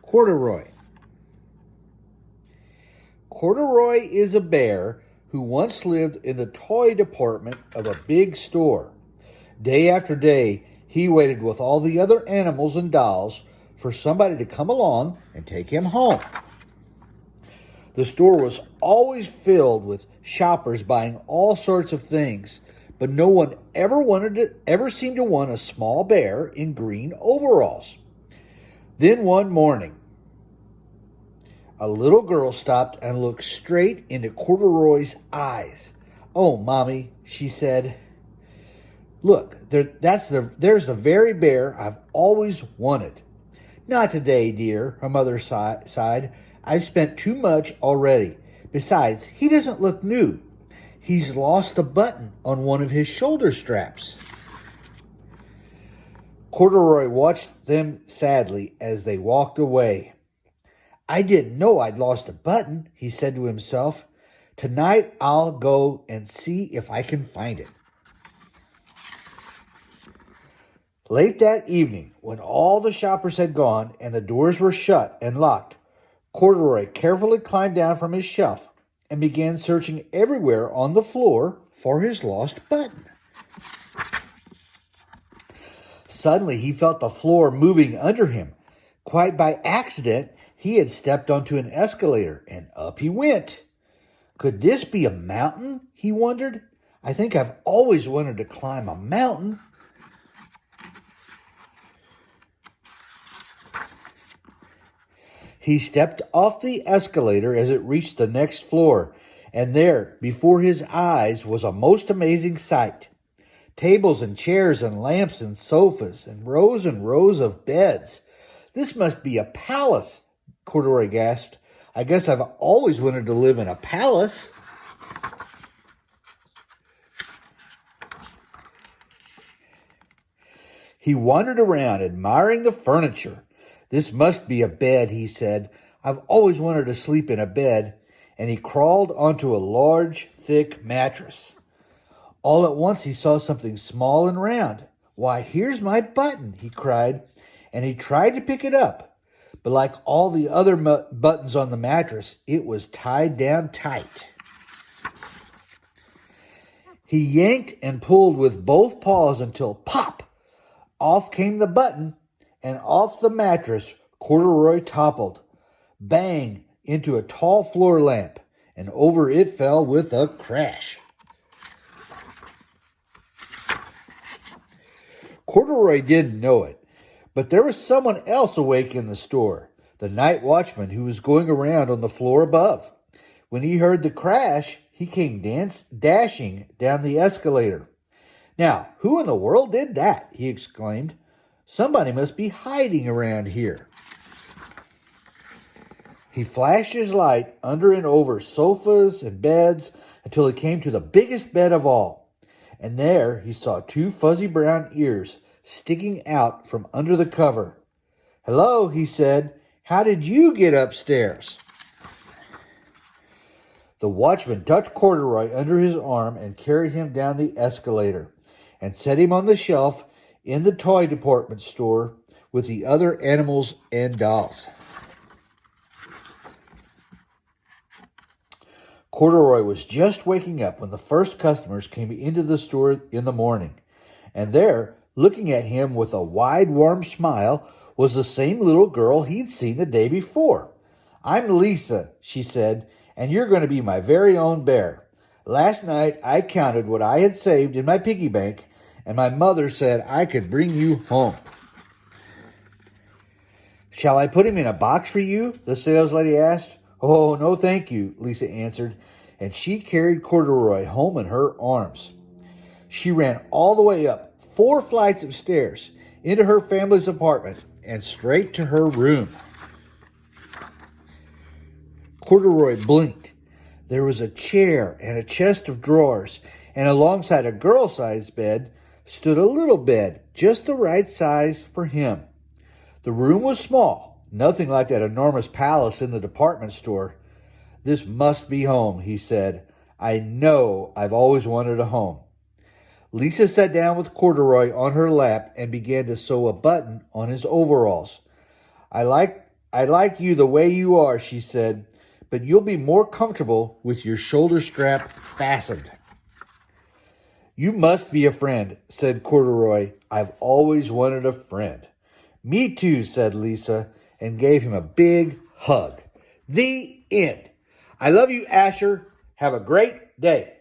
Corduroy. Corduroy is a bear who once lived in the toy department of a big store. Day after day, he waited with all the other animals and dolls for somebody to come along and take him home. The store was always filled with shoppers buying all sorts of things, but no one ever seemed to want a small bear in green overalls. Then one morning, a little girl stopped and looked straight into Corduroy's eyes. "Oh, Mommy," she said. "Look, there's the very bear I've always wanted." "Not today, dear," her mother sighed. "I've spent too much already. Besides, he doesn't look new. He's lost a button on one of his shoulder straps." Corduroy watched them sadly as they walked away. "I didn't know I'd lost a button," he said to himself. "Tonight I'll go and see if I can find it." Late that evening, when all the shoppers had gone and the doors were shut and locked, Corduroy carefully climbed down from his shelf and began searching everywhere on the floor for his lost button. Suddenly, he felt the floor moving under him. Quite by accident, he had stepped onto an escalator, and up he went. Could this be a mountain? He wondered. "I think I've always wanted to climb a mountain." He stepped off the escalator as it reached the next floor, and there, before his eyes, was a most amazing sight. Tables and chairs and lamps and sofas and rows of beds. "This must be a palace," Corduroy gasped. "I guess I've always wanted to live in a palace." He wandered around, admiring the furniture. "This must be a bed," he said. "I've always wanted to sleep in a bed." And he crawled onto a large, thick mattress. All at once he saw something small and round. "Why, here's my button," he cried, and he tried to pick it up. But like all the other buttons on the mattress, it was tied down tight. He yanked and pulled with both paws until pop! Off came the button, and off the mattress Corduroy toppled. Bang! Into a tall floor lamp, and over it fell with a crash. Corduroy didn't know it, but there was someone else awake in the store, the night watchman who was going around on the floor above. When he heard the crash, he came dashing down the escalator. "Now, who in the world did that?" he exclaimed. "Somebody must be hiding around here." He flashed his light under and over sofas and beds until he came to the biggest bed of all. And there he saw two fuzzy brown ears sticking out from under the cover. "Hello," he said. "How did you get upstairs?" The watchman tucked Corduroy under his arm and carried him down the escalator and set him on the shelf in the toy department store with the other animals and dolls. Corduroy was just waking up when the first customers came into the store in the morning. And there, looking at him with a wide, warm smile, was the same little girl he'd seen the day before. "I'm Lisa," she said, "and you're going to be my very own bear. Last night I counted what I had saved in my piggy bank, and my mother said I could bring you home." "Shall I put him in a box for you?" the saleslady asked. "Oh, no, thank you," Lisa answered, and she carried Corduroy home in her arms. She ran all the way up 4 flights of stairs into her family's apartment and straight to her room. Corduroy blinked. There was a chair and a chest of drawers, and alongside a girl-sized bed stood a little bed, just the right size for him. The room was small, nothing like that enormous palace in the department store. "This must be home," he said. "I know I've always wanted a home." Lisa sat down with Corduroy on her lap and began to sew a button on his overalls. I I like you the way you are, she said, but you'll be more comfortable with your shoulder strap fastened. You must be a friend, said Corduroy. I've always wanted a friend. Me too, said Lisa, and gave him a big hug. The end. I love you, Asher. Have a great day.